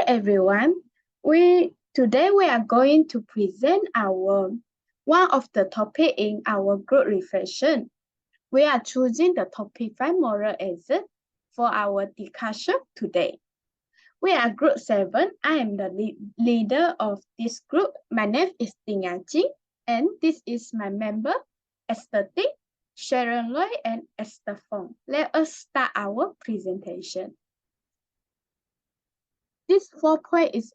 everyone. Today we are going to present our one of the topic in our group reflection. We are choosing the topic 5 moral ethics for our discussion today. We are group 7. I am the leader of this group. My name is Ding Yang, and this is my member Esther Ting, Sharon Loy, and Esther Fong. Let us start our presentation. This 4 point is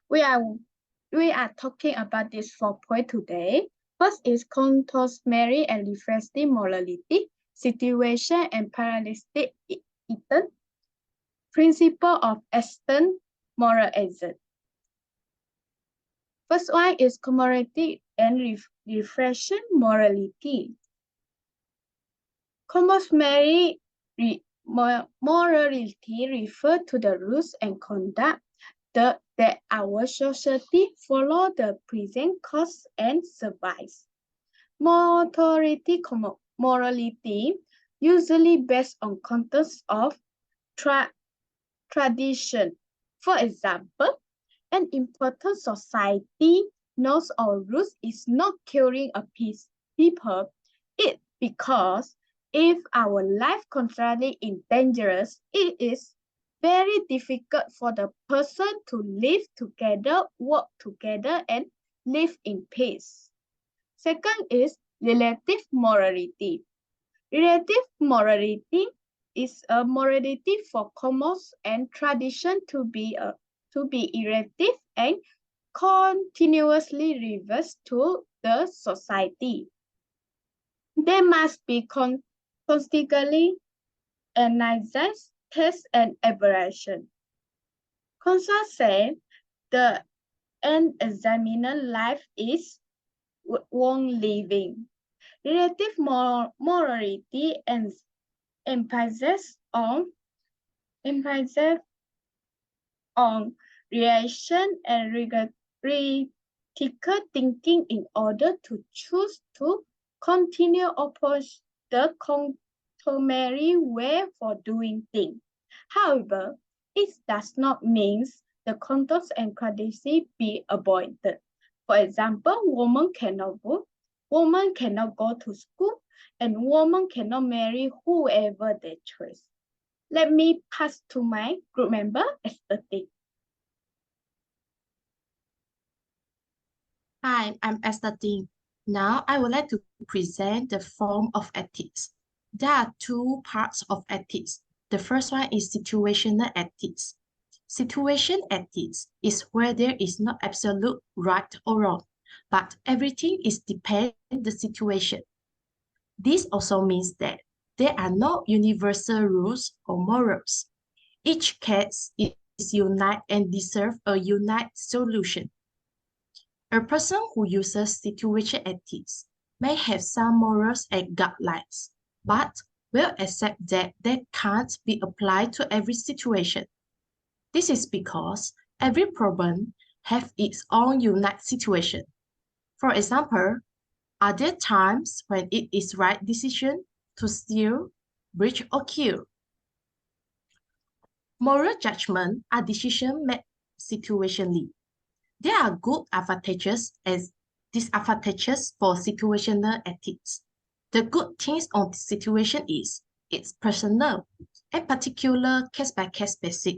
we are talking about this 4 point today. First is customary and reflective morality, situation and parallelistic Eaton, principle of external moral ethics. First one is commemorative and reflection morality. Customary morality refers to the rules and conduct that our society follow the present course and survives. Morality usually based on context of tradition. For example, an important society knows or rules is not killing a people. It because if our life constantly in dangerous, it is very difficult for the person to live together, work together, and live in peace. Second is relative morality. Relative morality is a morality for commons and tradition to be elective and continuously reversed to the society. They must be constantly analyzed, test, and evaluation. Consul said the end examiner life is one living. Relative morality emphasizes on reaction and critical thinking in order to choose to continue oppose the customary way for doing things. However, it does not mean the context and conditions be avoided. For example, women cannot vote, women cannot go to school, and women cannot marry whoever they choose. Let me pass to my group member, Esther Ting. Hi, I'm Esther Ting. Now I would like to present the form of ethics. There are two parts of ethics. The first one is situational ethics. Situation ethics is where there is no absolute right or wrong, but everything is dependent on the situation. This also means that there are no universal rules or morals. Each case is unique and deserves a unique solution. A person who uses situation ethics may have some morals and guidelines, but will accept that they can't be applied to every situation. This is because every problem has its own unique situation. For example, are there times when it is right decision to steal, breach, or kill? Moral judgment are decisions made situationally. There are good advantages and disadvantages for situational ethics. The good things on the situation is it's personal and particular case-by-case basis,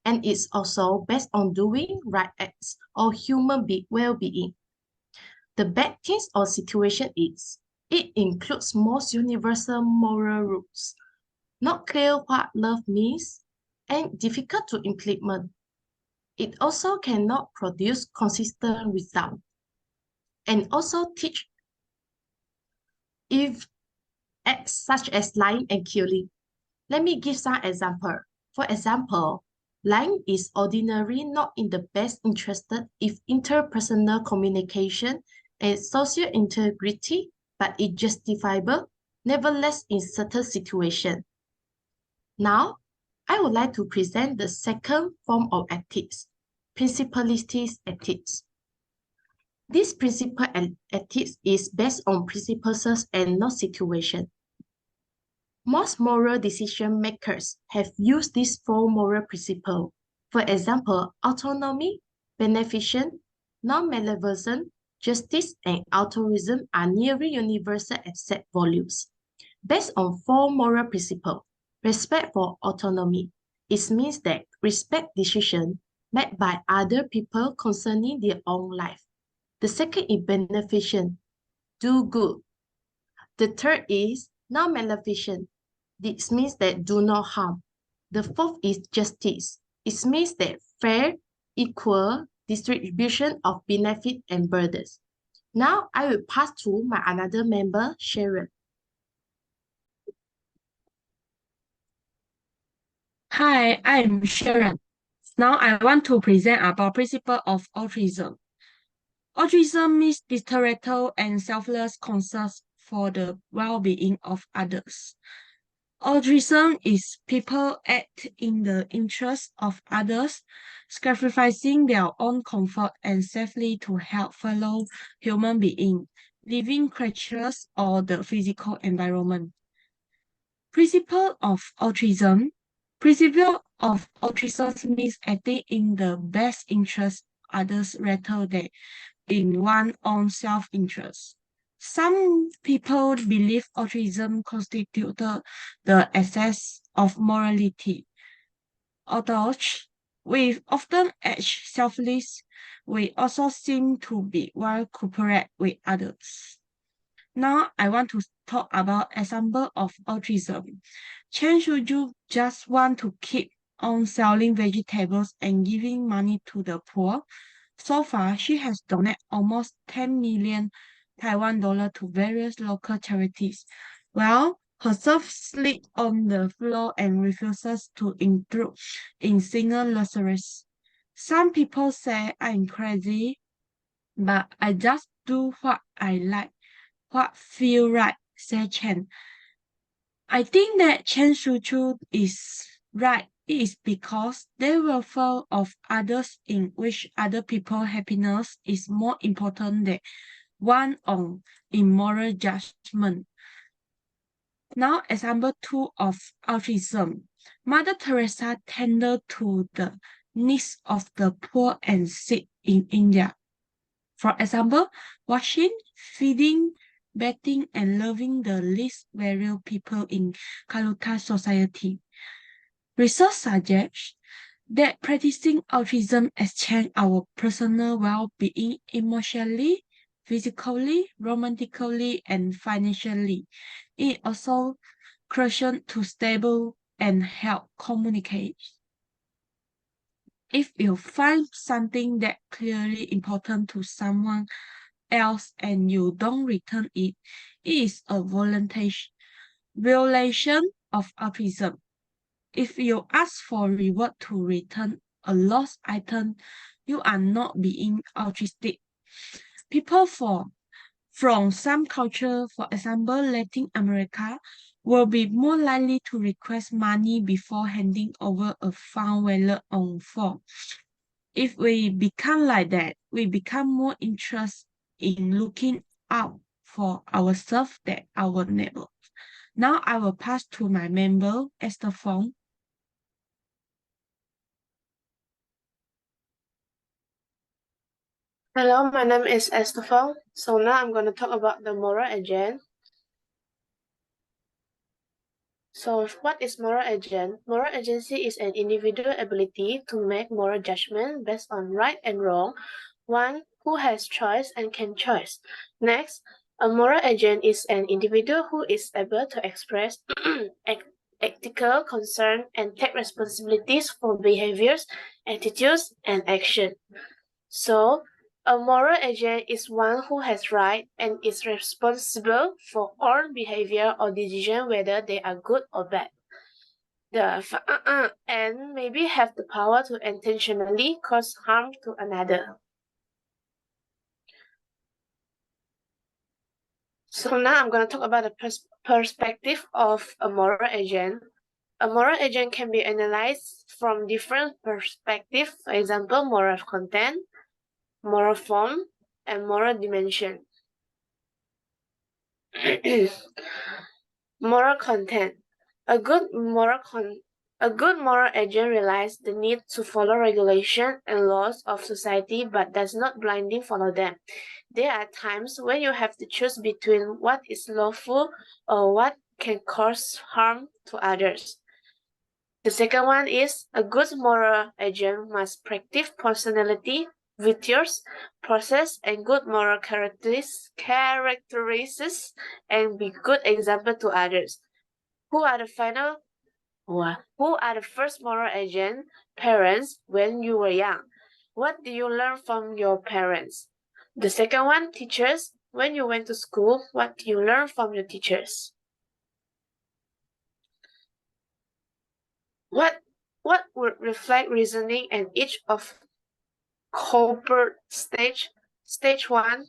and it's also based on doing right acts or human well-being. The bad things on situation is it includes most universal moral rules, not clear what love means, and difficult to implement. It also cannot produce consistent results and also teach if acts such as lying and killing. Let me give some example. For example, lying is ordinarily not in the best interest if interpersonal communication and social integrity, but it's justifiable, nevertheless in certain situations. Now, I would like to present the second form of ethics, principalistic ethics. This principle ethics is based on principles and not situation. Most moral decision makers have used these four moral principles. For example, autonomy, beneficence, non-malevolence, justice, and altruism are nearly universal accepted values. Based on four moral principles, respect for autonomy. It means that respect decisions made by other people concerning their own life. The second is beneficence, do good. The third is non-maleficent. This means that do no harm. The fourth is justice. It means that fair, equal distribution of benefit and burdens. Now I will pass to my another member, Sharon. Hi, I'm Sharon. Now I want to present about principle of altruism. Altruism means detrimental and selfless concern for the well-being of others. Altruism is people act in the interest of others, sacrificing their own comfort and safety to help fellow human beings, living creatures, or the physical environment. Principle of altruism. Principle of altruism means acting in the best interest of others rather than in one's own self-interest. Some people believe altruism constitutes the essence of morality. Although we often act selfless, we also seem to be well cooperate with others. Now I want to talk about example of altruism. Chen Shuju just want to keep on selling vegetables and giving money to the poor. So far, she has donated almost 10 million Taiwan dollar to various local charities. Well, herself sleep on the floor and refuses to intrude in single Lazarus. Some people say I'm crazy, but I just do what I like, what feel right, said Chen. I think that Chen Shuchu is right. It is because the welfare of others in which other people's happiness is more important than one on immoral judgment. Now, example 2 of altruism. Mother Teresa tended to the needs of the poor and sick in India. For example, washing, feeding, bathing, and loving the least valued people in Calcutta society. Research suggests that practicing altruism exchanges our personal well-being emotionally, physically, romantically, and financially. It also crucial to stable and help communicate. If you find something that clearly important to someone else and you don't return it, it is a violation of altruism. If you ask for reward to return a lost item, you are not being altruistic. People from some culture, for example, Latin America, will be more likely to request money before handing over a found wallet on phone. If we become like that, we become more interested in looking out for ourselves than our neighbor. Now I will pass to my member, Esther Fong. Hello, my name is Estefan. So now I'm going to talk about the moral agent. So what is moral agent? Moral agency is an individual ability to make moral judgment based on right and wrong, one who has choice and can choose. Next, a moral agent is an individual who is able to express ethical concern and take responsibilities for behaviors, attitudes, and action. So, a moral agent is one who has right and is responsible for all behavior or decision whether they are good or bad. And maybe have the power to intentionally cause harm to another. So now I'm going to talk about the perspective of a moral agent. A moral agent can be analyzed from different perspectives, for example, moral content, moral form, and moral dimension. Moral content. A good moral agent realizes the need to follow regulation and laws of society but does not blindly follow them. There are times when you have to choose between what is lawful or what can cause harm to others. The second one is a good moral agent must practice personality, virtues, process, and good moral characteristics and be good example to others. Who are the first moral agent? Parents when you were young. What do you learn from your parents? The second one, teachers. When you went to school, what do you learn from your teachers? What would reflect reasoning and each of cohort stage? Stage 1,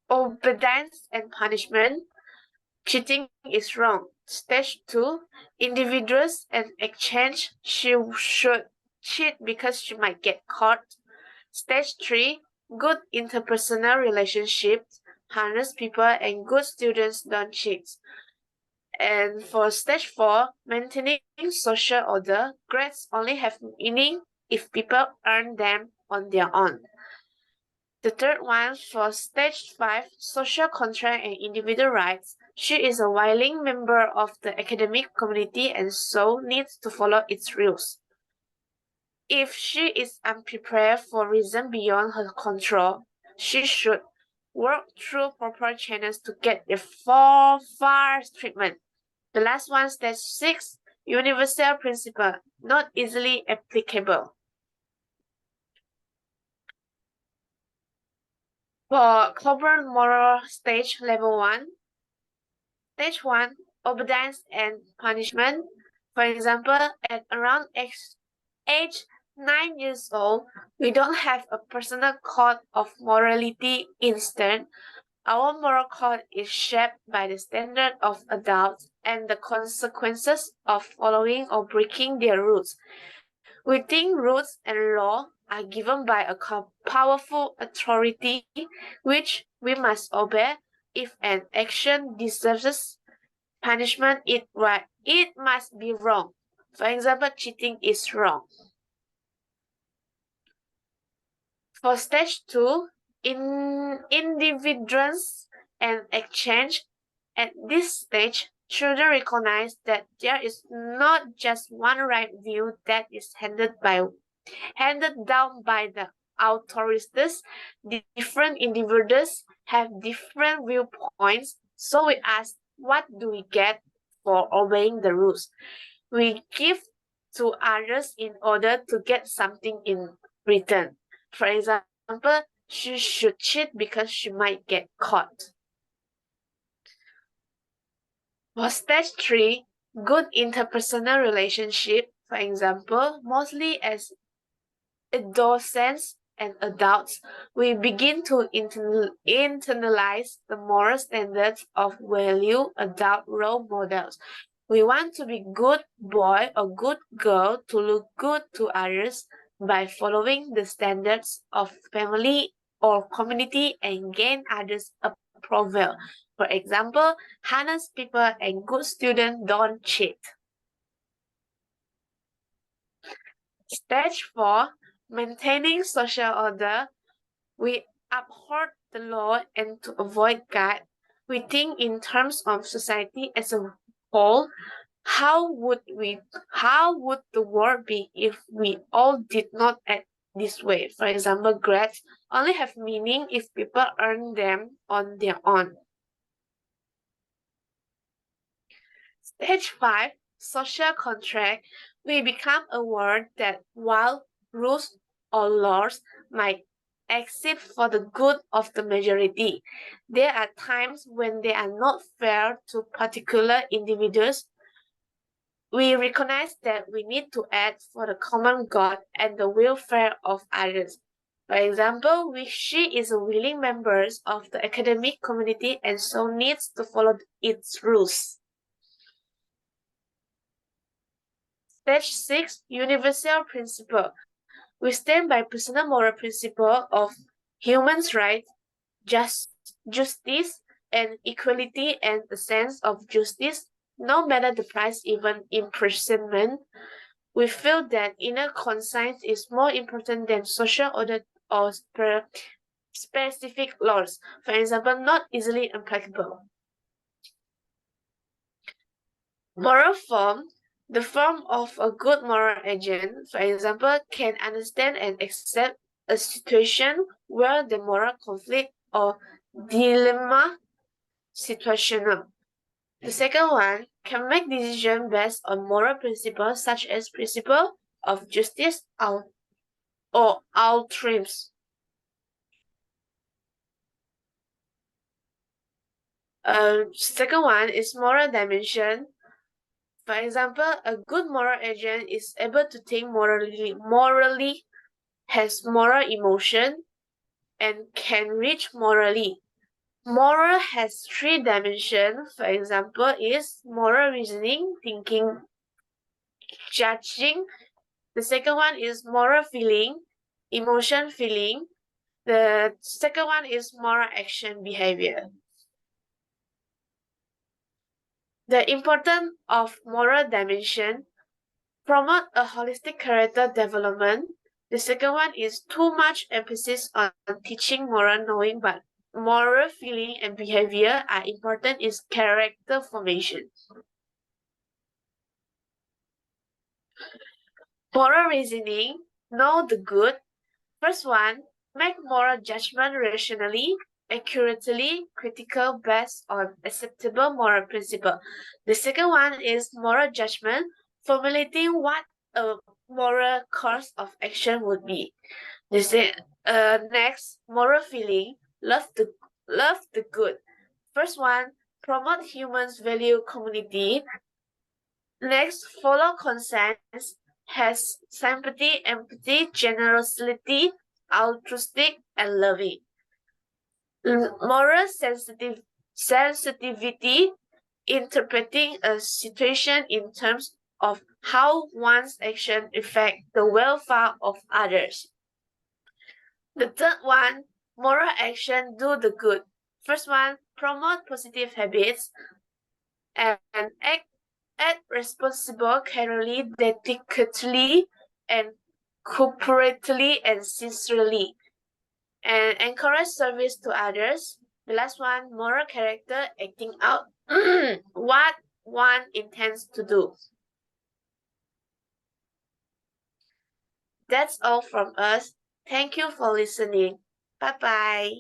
obedience and punishment. Cheating is wrong. Stage 2, individuals and exchange. She should cheat because she might get caught. Stage 3, good interpersonal relationships. Honest people and good students don't cheat. And for stage 4, maintaining social order, grades only have meaning if people earn them on their own. The third one, for stage 5, social contract and individual rights. She is a willing member of the academic community and so needs to follow its rules. If she is unprepared for reasons beyond her control, she should work through proper channels to get the fair treatment. The last one, stage 6, universal principle, not easily applicable. For corporate moral stage level 1, stage 1, obedience and punishment. For example, at around age 9 years old, we don't have a personal code of morality. Instead, our moral code is shaped by the standard of adults and the consequences of following or breaking their rules. We think rules and law are given by a powerful authority which we must obey. If an action deserves punishment, it must be wrong. For example, cheating is wrong. For stage 2, individuals and exchange. At this stage, children recognize that there is not just one right view that is handed down by the authorities. Different individuals have different viewpoints, so we ask, what do we get for obeying the rules? We give to others in order to get something in return. For example, she should cheat because she might get caught. For stage 3, good interpersonal relationship, for example, mostly as adolescents and adults, we begin to internalize the moral standards of value adult role models. We want to be good boy or good girl to look good to others by following the standards of family or community and gain others' approval. For example, honest people and good students don't cheat. Stage 4, maintaining social order. We uphold the law and to avoid God. We think in terms of society as a whole. How would the world be if we all did not act this way? For example, grades only have meaning if people earn them on their own. Stage 5, social contract. We become aware that while rules or laws might exist for the good of the majority, there are times when they are not fair to particular individuals. We recognize that we need to act for the common good and the welfare of others. For example, she is a willing member of the academic community and so needs to follow its rules. Stage 6, universal principle. We stand by personal moral principle of human rights, justice, and equality and the sense of justice. no matter the price, even imprisonment. We feel that inner conscience is more important than social order or specific laws, for example, not easily applicable. Moral form. The form of a good moral agent, for example, can understand and accept a situation where the moral conflict or dilemma situational. The second one can make decisions based on moral principles such as principle of justice or altruism. Second one is moral dimension. For example, a good moral agent is able to think morally, has moral emotion, and can reach morally. Moral has three dimensions. For example, is moral reasoning, thinking, judging. The second one is moral feeling, emotion feeling. The second one is moral action behavior. The importance of moral dimension. Promote a holistic character development. The second one is too much emphasis on teaching moral knowing, but moral feeling and behavior are important is character formation. Moral reasoning, know the good. First one, make moral judgment rationally, accurately, critical based on acceptable moral principle. The second one is moral judgment, formulating what a moral course of action would be. Next, moral feeling, love the good. First one, promote humans value community. Next, follow consent, has sympathy, empathy, generosity, altruistic, and loving. Moral sensitivity, interpreting a situation in terms of how one's action affect the welfare of others. The third one, moral action, do the good. First one, promote positive habits and act responsible, carefully, dedicatedly, and cooperatively and sincerely. And encourage service to others. The last one, moral character, acting out what one intends to do. That's all from us. Thank you for listening. Bye-bye.